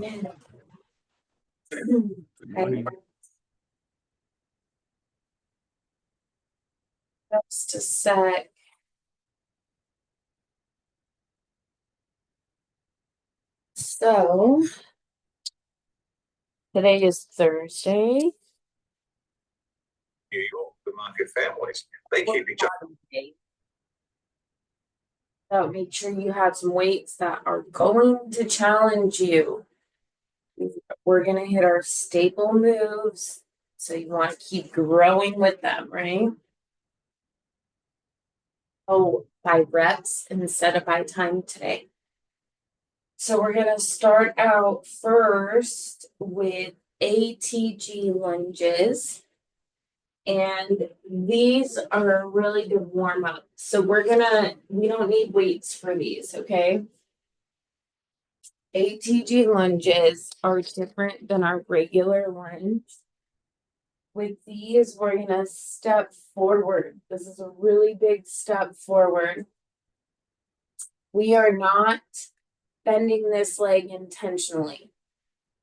morning. Good morning. Just a sec. So today is Thursday. New York, the market families. They keep each other. So make sure you have some weights that are going to challenge you. We're gonna hit our staple moves. So you want to keep growing with them, right? Oh, by reps instead of by time today. So we're gonna start out first with ATG lunges. And these are a really good warm up. So we don't need weights for these, okay? ATG lunges are different than our regular lunge. With these, we're gonna step forward. This is a really big step forward. We are not bending this leg intentionally.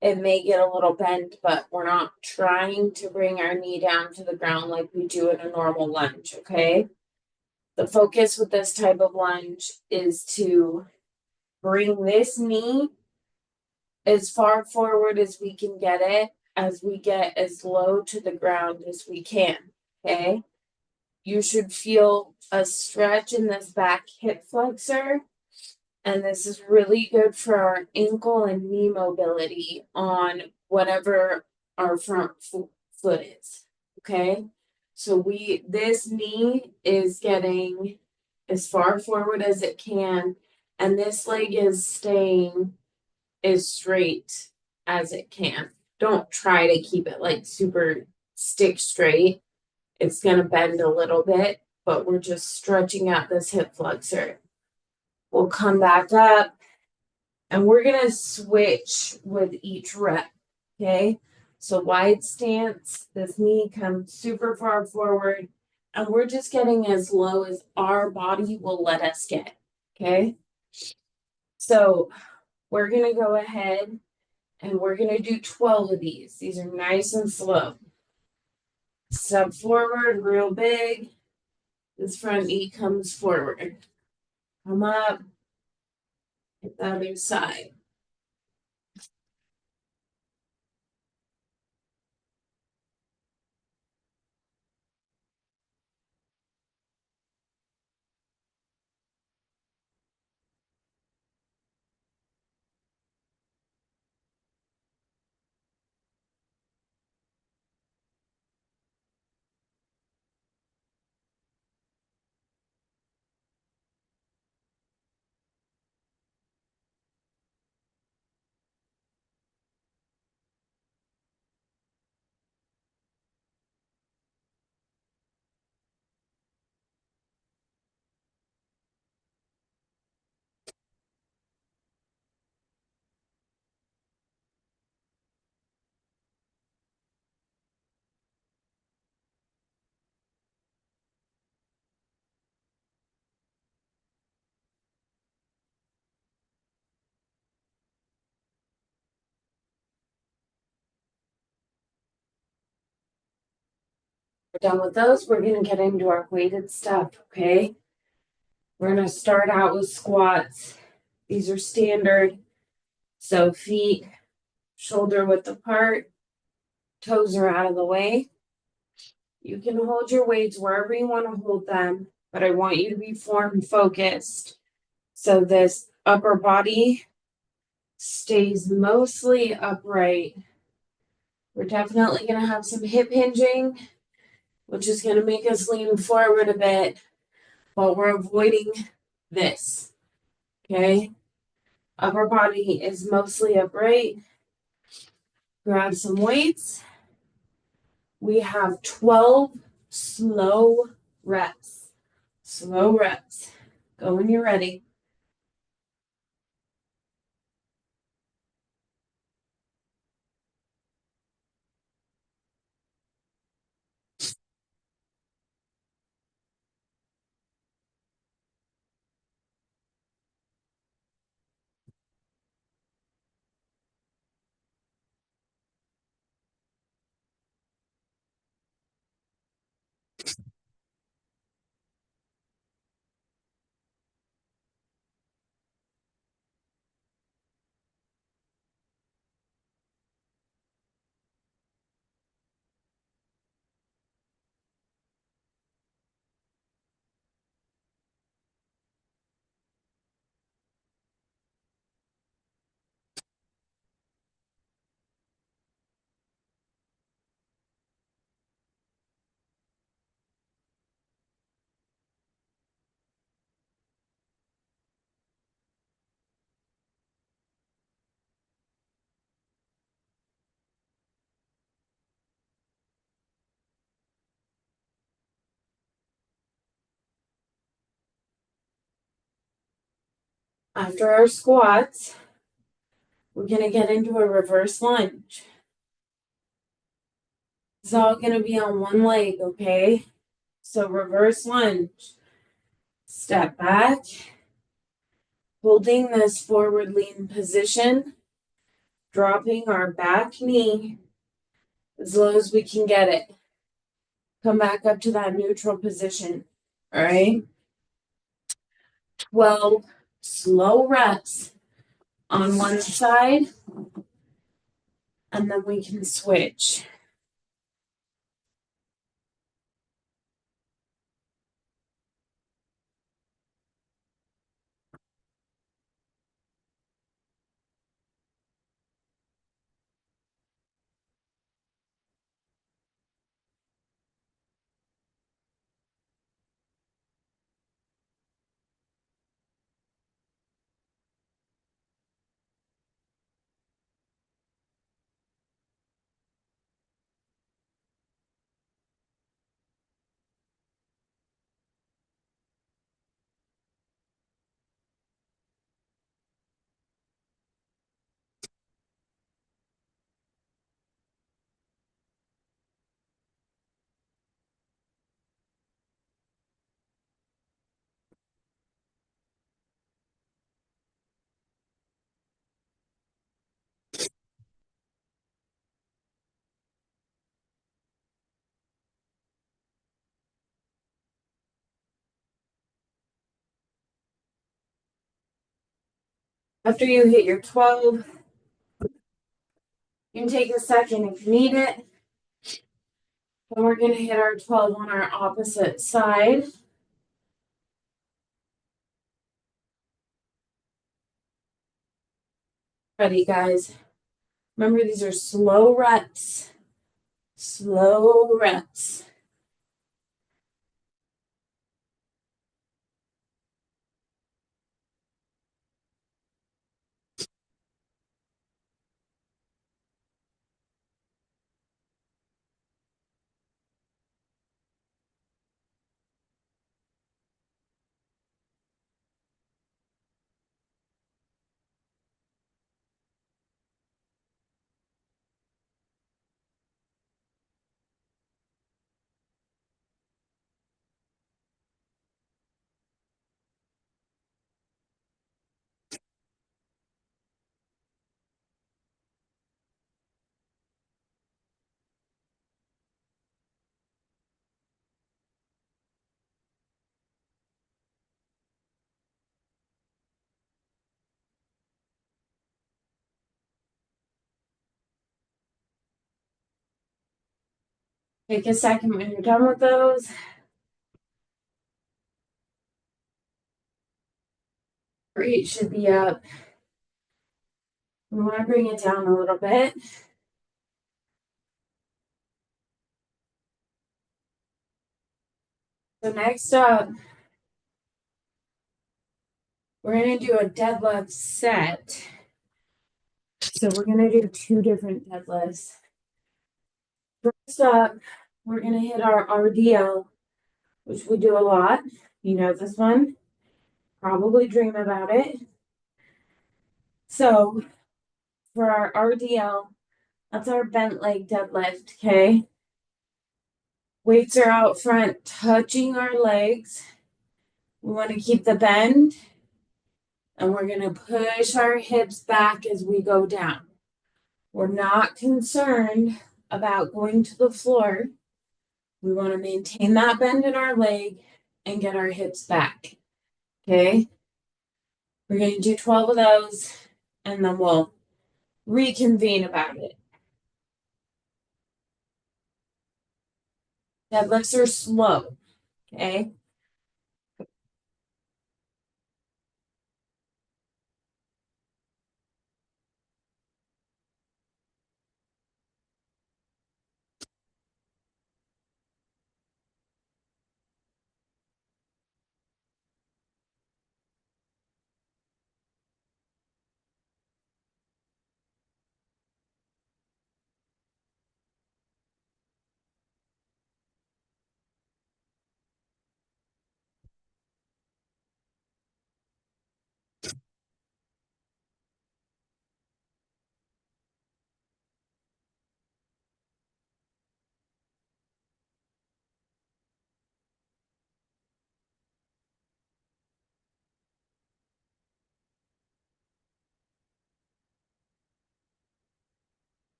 It may get a little bent, but we're not trying to bring our knee down to the ground like we do in a normal lunge, okay? The focus with this type of lunge is to bring this knee as far forward as we can get it, as we get as low to the ground as we can, okay? You should feel a stretch in this back hip flexor, and this is really good for our ankle and knee mobility on whatever our front foot is, okay? So this knee is getting as far forward as it can, and this leg is staying as straight as it can. Don't try to keep it like super stick straight. It's gonna bend a little bit, but we're just stretching out this hip flexor. We'll come back up and we're gonna switch with each rep. Okay. So wide stance, this knee comes super far forward, and we're just getting as low as our body will let us get. Okay. So we're going to go ahead and we're going to do 12 of these. These are nice and slow. Step forward, real big. This front knee comes forward. Come up. Hit the other side. We're done with those. We're going to get into our weighted stuff. Okay. We're going to start out with squats. These are standard. So feet shoulder width apart, toes are out of the way. You can hold your weights wherever you want to hold them, but I want you to be form focused. So this upper body stays mostly upright. We're definitely going to have some hip hinging, which is going to make us lean forward a bit, but we're avoiding this. Okay. Upper body is mostly upright. Grab some weights. We have 12 slow reps. Slow reps. Go when you're ready. After our squats, we're gonna get into a reverse lunge. It's all gonna be on one leg, okay? So reverse lunge. Step back, holding this forward lean position, dropping our back knee as low as we can get it. Come back up to that neutral position. All right. 12 slow reps on one side, and then we can switch. After you hit your 12, you can take a second if you need it. Then we're going to hit our 12 on our opposite side. Ready, guys? Remember, these are slow reps. Slow reps. Take a second when you're done with those. Heart should be up. We want to bring it down a little bit. So next up, we're going to do a deadlift set. So we're going to do 2 different deadlifts. First up, we're going to hit our RDL, which we do a lot. You know this one. Probably dream about it. So for our RDL, that's our bent leg deadlift, okay? Weights are out front, touching our legs. We want to keep the bend, and we're going to push our hips back as we go down. We're not concerned about going to the floor. We want to maintain that bend in our leg and get our hips back. Okay. We're going to do 12 of those, and then we'll reconvene about it. Deadlifts are slow. Okay.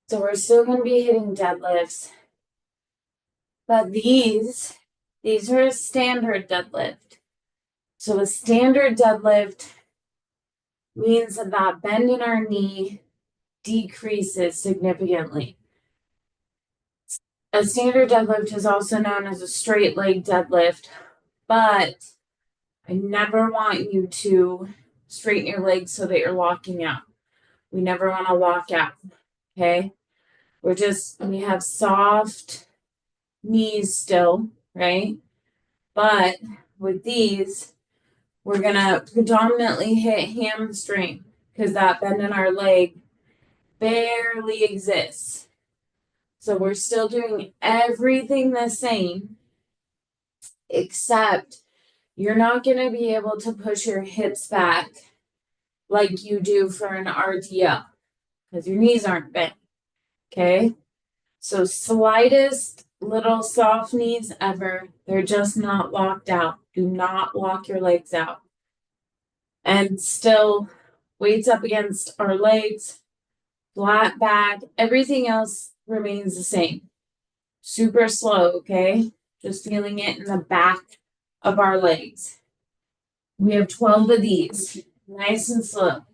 So we're still gonna be hitting deadlifts. But these are a standard deadlift. So a standard deadlift means that that bend in our knee decreases significantly. A standard deadlift is also known as a straight leg deadlift, but I never want you to straighten your legs so that you're locking out. We never want to lock out. Okay. We have soft knees still, right? But with these, we're going to predominantly hit hamstring because that bend in our leg barely exists. So we're still doing everything the same, except you're not going to be able to push your hips back like you do for an RDL because your knees aren't bent. Okay. So slightest little soft knees ever. They're just not locked out. Do not lock your legs out. And still weights up against our legs, flat back, everything else remains the same. Super slow, okay? Just feeling it in the back of our legs. We have 12 of these, nice and slow.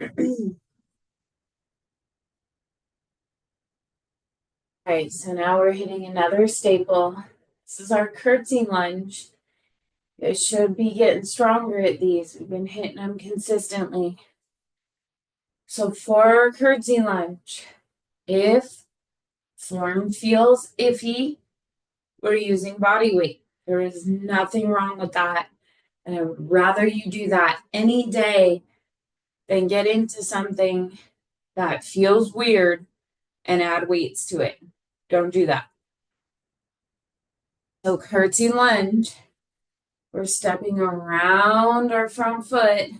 All right, so now we're hitting another staple. This is our curtsy lunge. You should be getting stronger at these. We've been hitting them consistently. So for our curtsy lunge, if form feels iffy, we're using body weight. There is nothing wrong with that. And I would rather you do that any day than get into something that feels weird and add weights to it. Don't do that. So curtsy lunge, we're stepping around our front foot.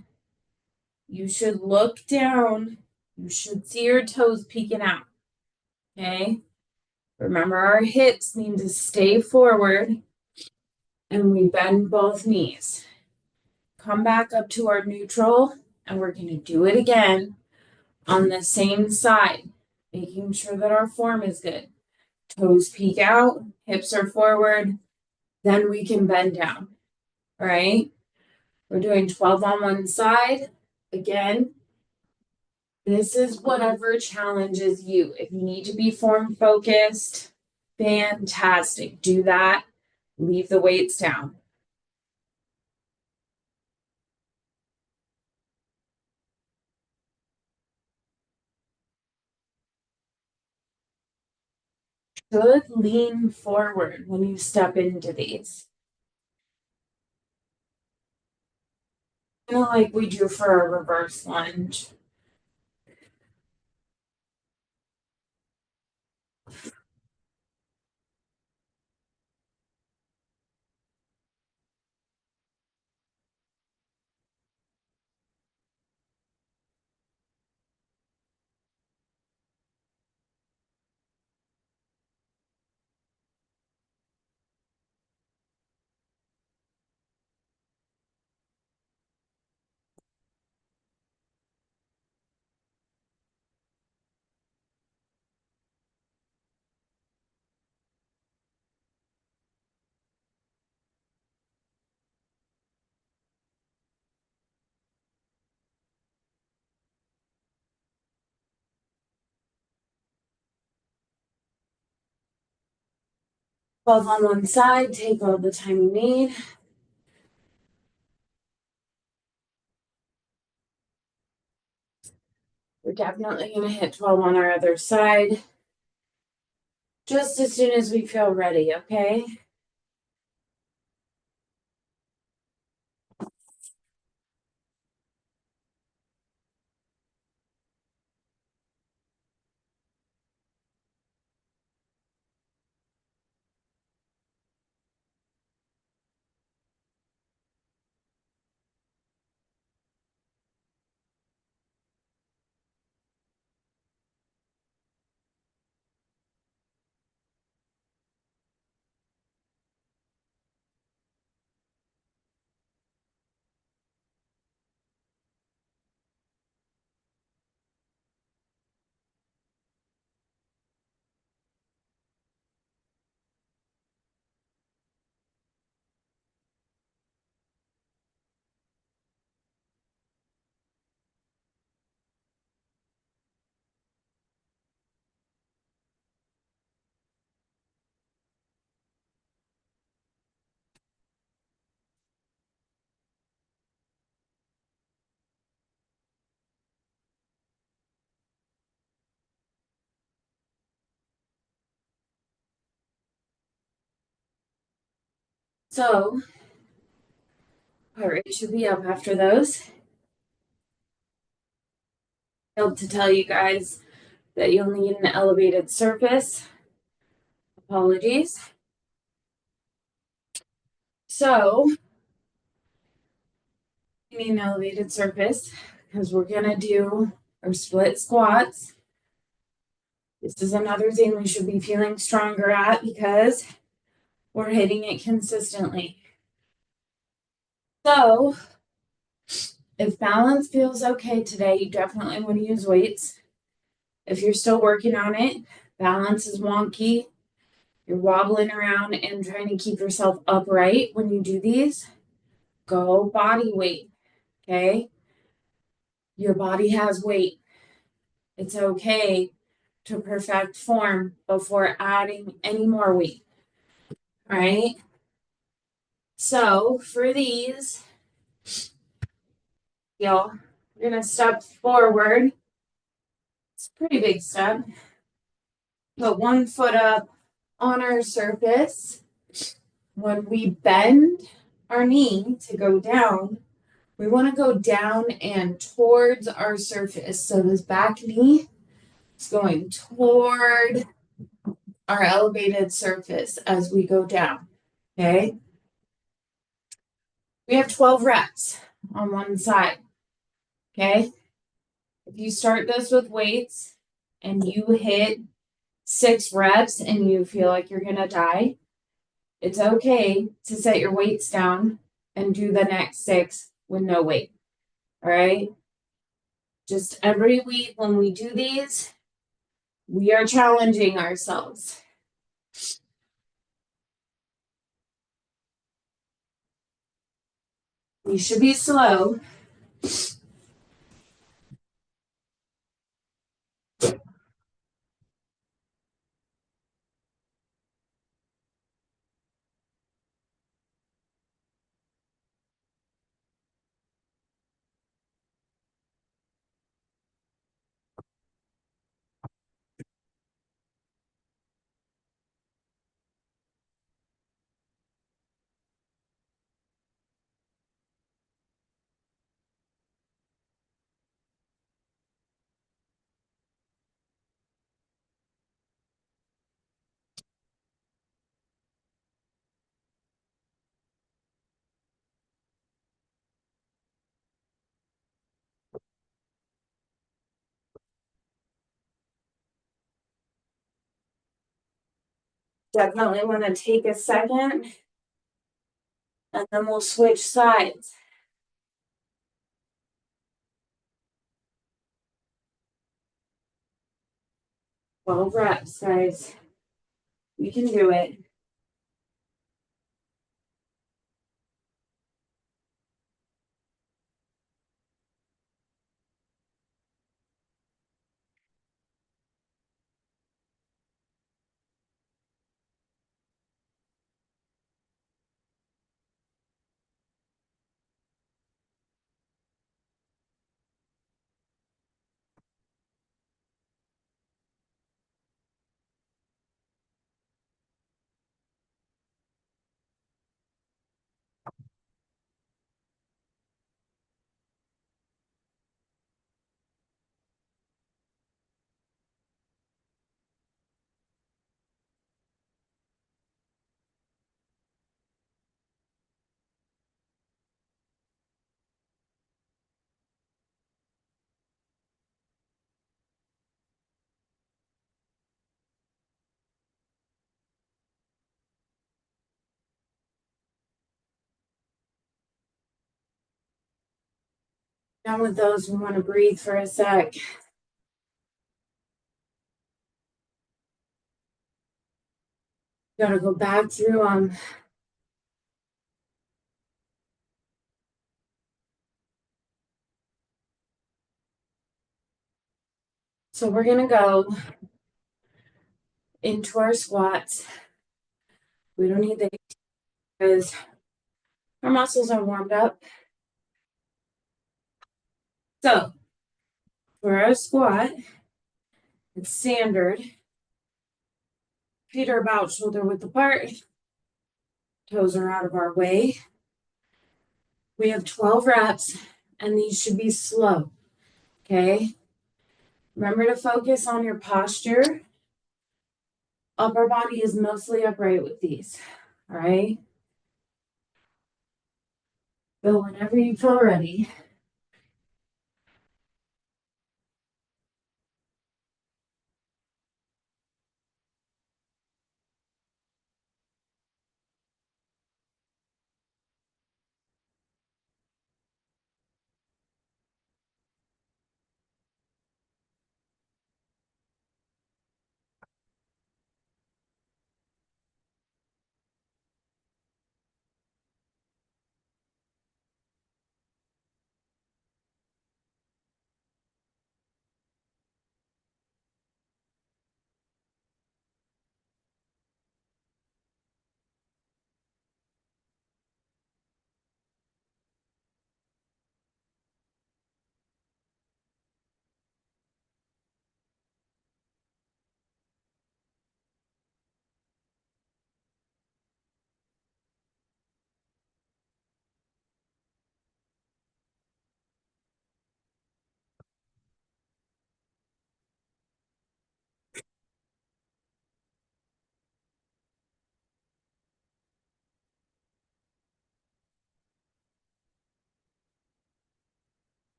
You should look down. You should see your toes peeking out. Okay. Remember, our hips need to stay forward and we bend both knees. Come back up to our neutral and we're going to do it again on the same side, making sure that our form is good. Toes peek out, hips are forward, then we can bend down. All right. We're doing 12 on one side. Again, this is whatever challenges you. If you need to be form focused, fantastic. Do that. Leave the weights down. Should lean forward when you step into these. Kind of like we do for a reverse lunge. 12 on one side, take all the time you need. We're definitely going to hit 12 on our other side just as soon as we feel ready, okay? So, heart rate should be up after those. Failed to tell you guys that you'll need an elevated surface. Apologies. So, you need an elevated surface because we're going to do our split squats. This is another thing we should be feeling stronger at because we're hitting it consistently. So, if balance feels okay today, you definitely want to use weights. If you're still working on it, balance is wonky, you're wobbling around and trying to keep yourself upright when you do these, go body weight. Okay. Your body has weight. It's okay to perfect form before adding any more weight. All right. So for these, y'all, we're going to step forward. It's a pretty big step. Put one foot up on our surface. When we bend our knee to go down, we want to go down and towards our surface. So this back knee is going toward our elevated surface as we go down. Okay. We have 12 reps on one side. Okay. If you start this with weights and you hit 6 reps and you feel like you're going to die, it's okay to set your weights down and do the next 6 with no weight. All right. Just every week when we do these, we are challenging ourselves. We should be slow. Definitely want to take a second and then we'll switch sides. 12 reps, guys. We can do it. Done with those, we want to breathe for a sec. Gotta go back through them. So we're gonna go into our squats. We don't need the because our muscles are warmed up. So for our squat, it's standard. Feet are about shoulder width apart. Toes are out of our way. We have 12 reps, and these should be slow. Okay. Remember to focus on your posture. Upper body is mostly upright with these. All right. Go whenever you feel ready.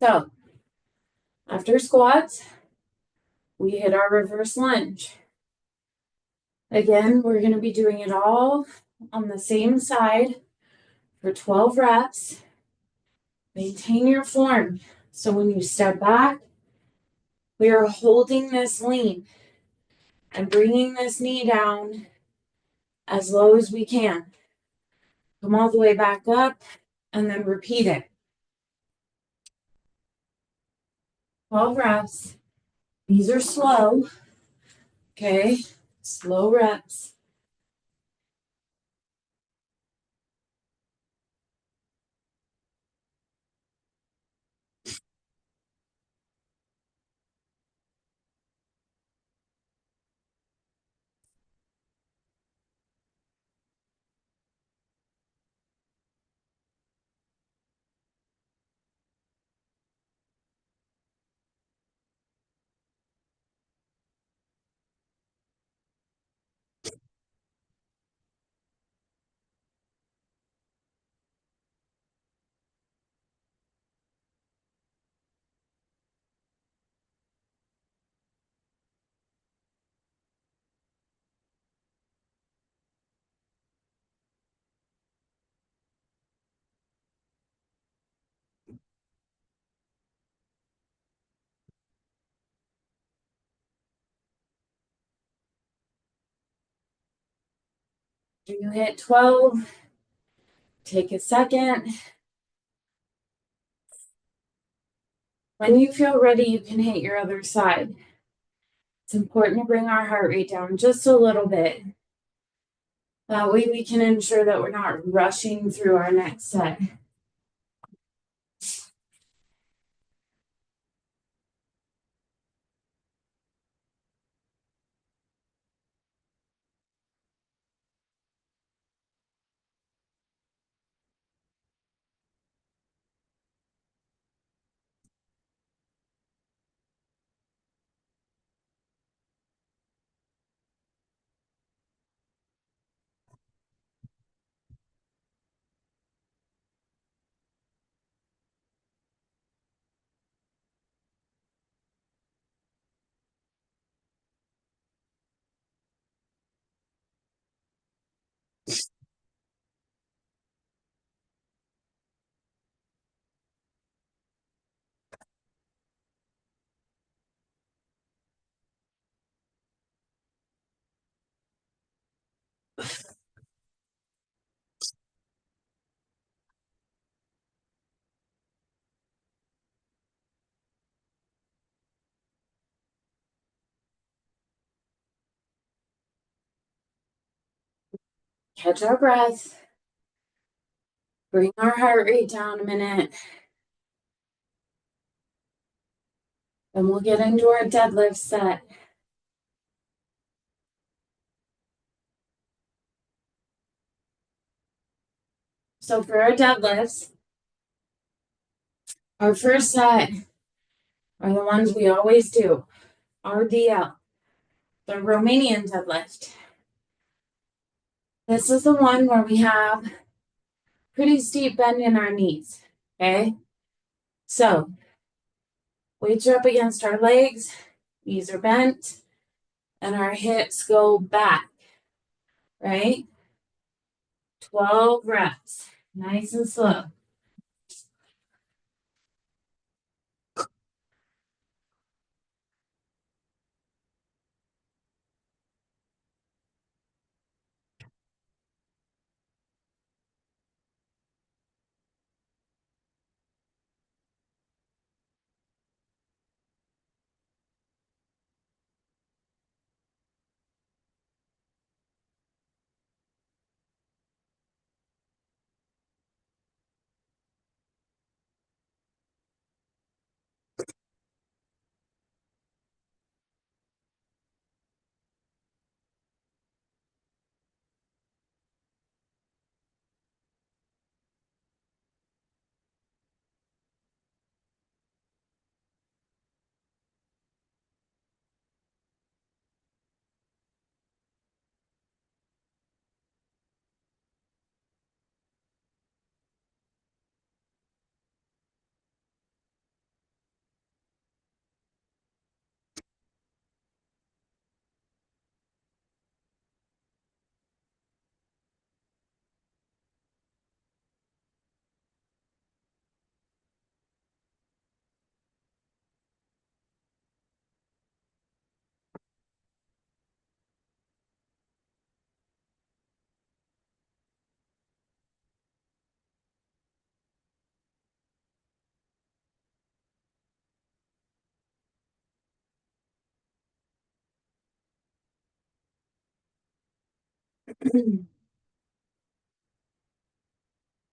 So after squats, we hit our reverse lunge. Again, we're going to be doing it all on the same side for 12 reps. Maintain your form. So when you step back, we are holding this lean and bringing this knee down as low as we can. Come all the way back up and then repeat it. 12 reps. These are slow. Okay. Slow reps. After you hit 12, take a second. When you feel ready, you can hit your other side. It's important to bring our heart rate down just a little bit. That way we can ensure that we're not rushing through our next set. Catch our breath. Bring our heart rate down a minute. Then we'll get into our deadlift set. So for our deadlifts, our first set are the ones we always do. RDL, the Romanian deadlift. This is the one where we have pretty steep bend in our knees, okay? So weights are up against our legs, knees are bent, and our hips go back, right? 12 reps, nice and slow.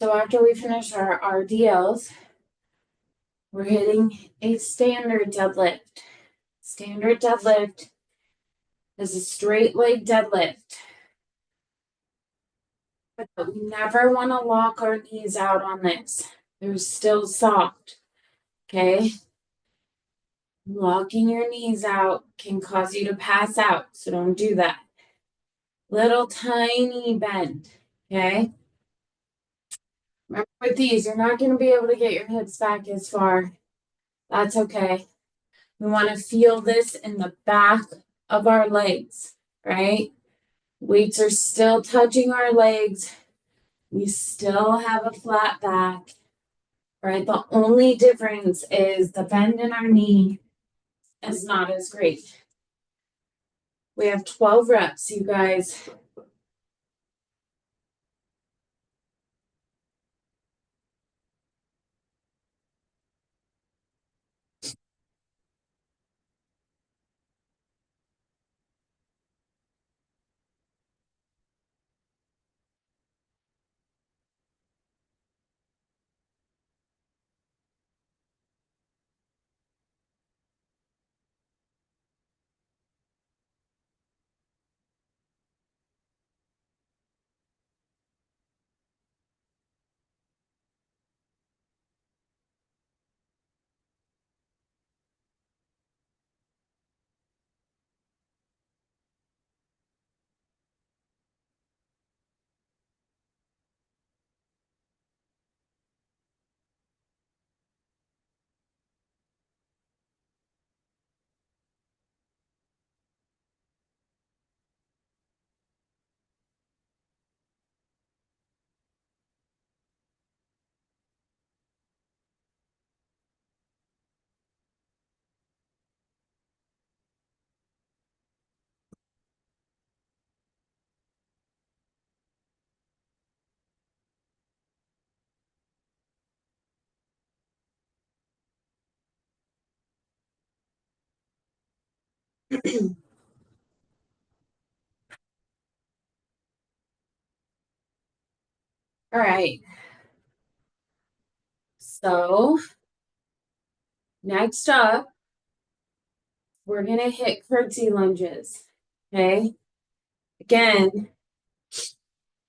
So after we finish our RDLs, we're hitting a standard deadlift. Standard deadlift is a straight leg deadlift. But we never want to lock our knees out on this. They're still soft. Okay? Locking your knees out can cause you to pass out. So don't do that. Little tiny bend. Okay? Remember with these, you're not going to be able to get your hips back as far. That's okay. We want to feel this in the back of our legs, right? Weights are still touching our legs. We still have a flat back, right? The only difference is the bend in our knee is not as great. We have 12 reps, you guys. All right. So next up, we're gonna hit curtsy lunges. Okay. Again,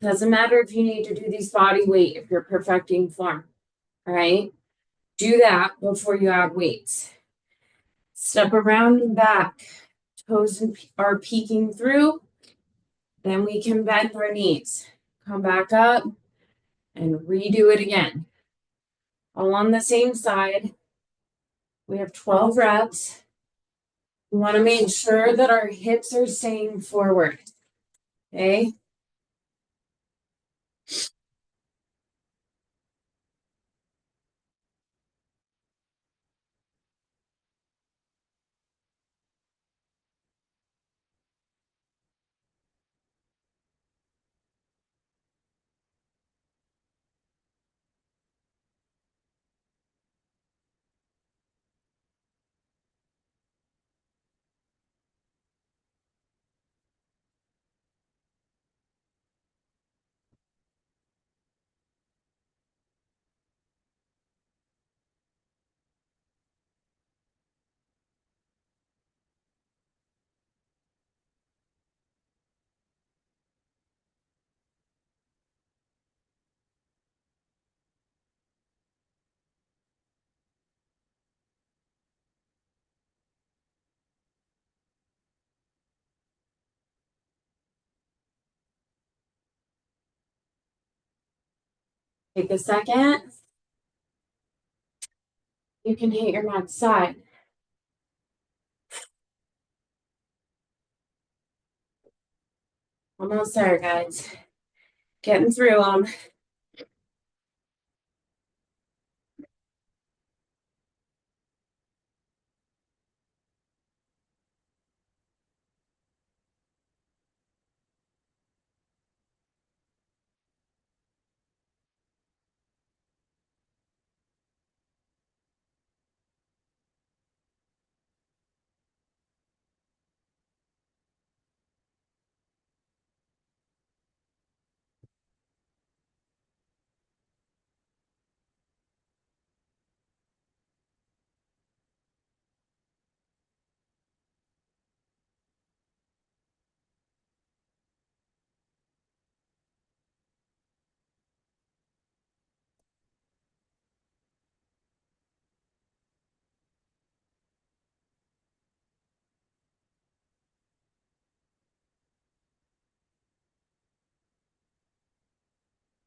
doesn't matter if you need to do these body weight if you're perfecting form. All right. Do that before you add weights. Step around and back. Toes are peeking through. Then we can bend our knees. Come back up and redo it again. All on the same side. We have 12 reps. We want to make sure that our hips are staying forward. Okay. Take a second. You can hit your next side. Almost there, guys. Getting through them.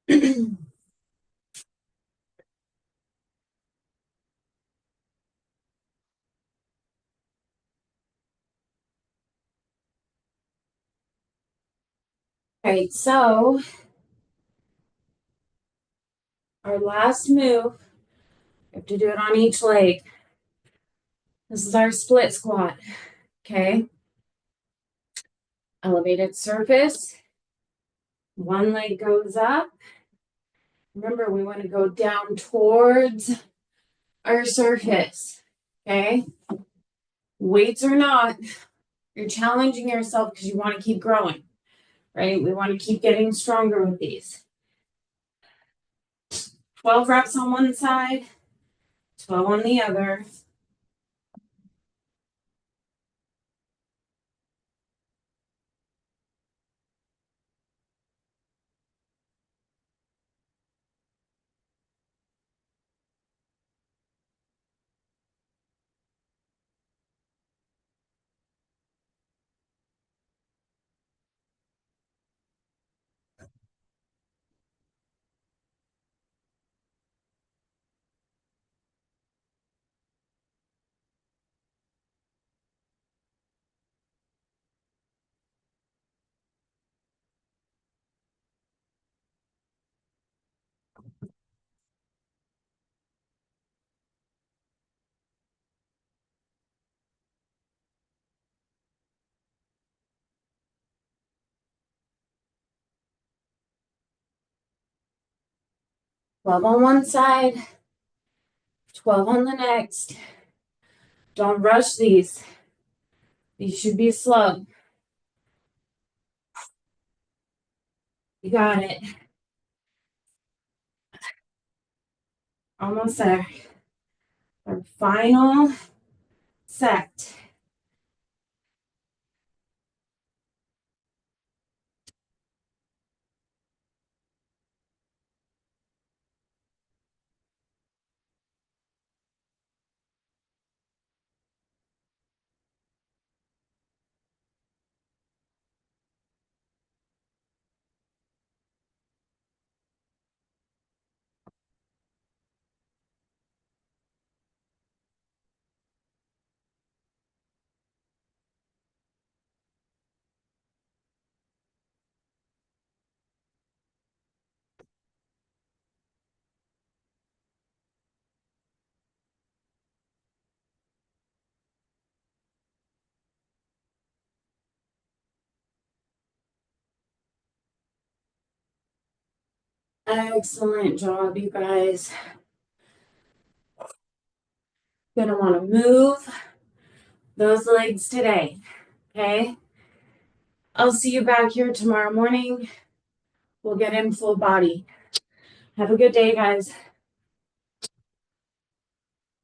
All right, so our last move, we have to do it on each leg. This is our split squat. Okay. Elevated surface. One leg goes up. Remember, we want to go down towards our surface. Okay. Weights or not, you're challenging yourself because you want to keep growing, right? We want to keep getting stronger with these. 12 reps on one side, 12 on the other. Twelve on one side, 12 on the next. Don't rush these. These should be slow. You got it. Almost there. Our final set. Excellent job, you guys. Gonna want to move those legs today. Okay. I'll see you back here tomorrow morning. We'll get in full body. Have a good day, guys.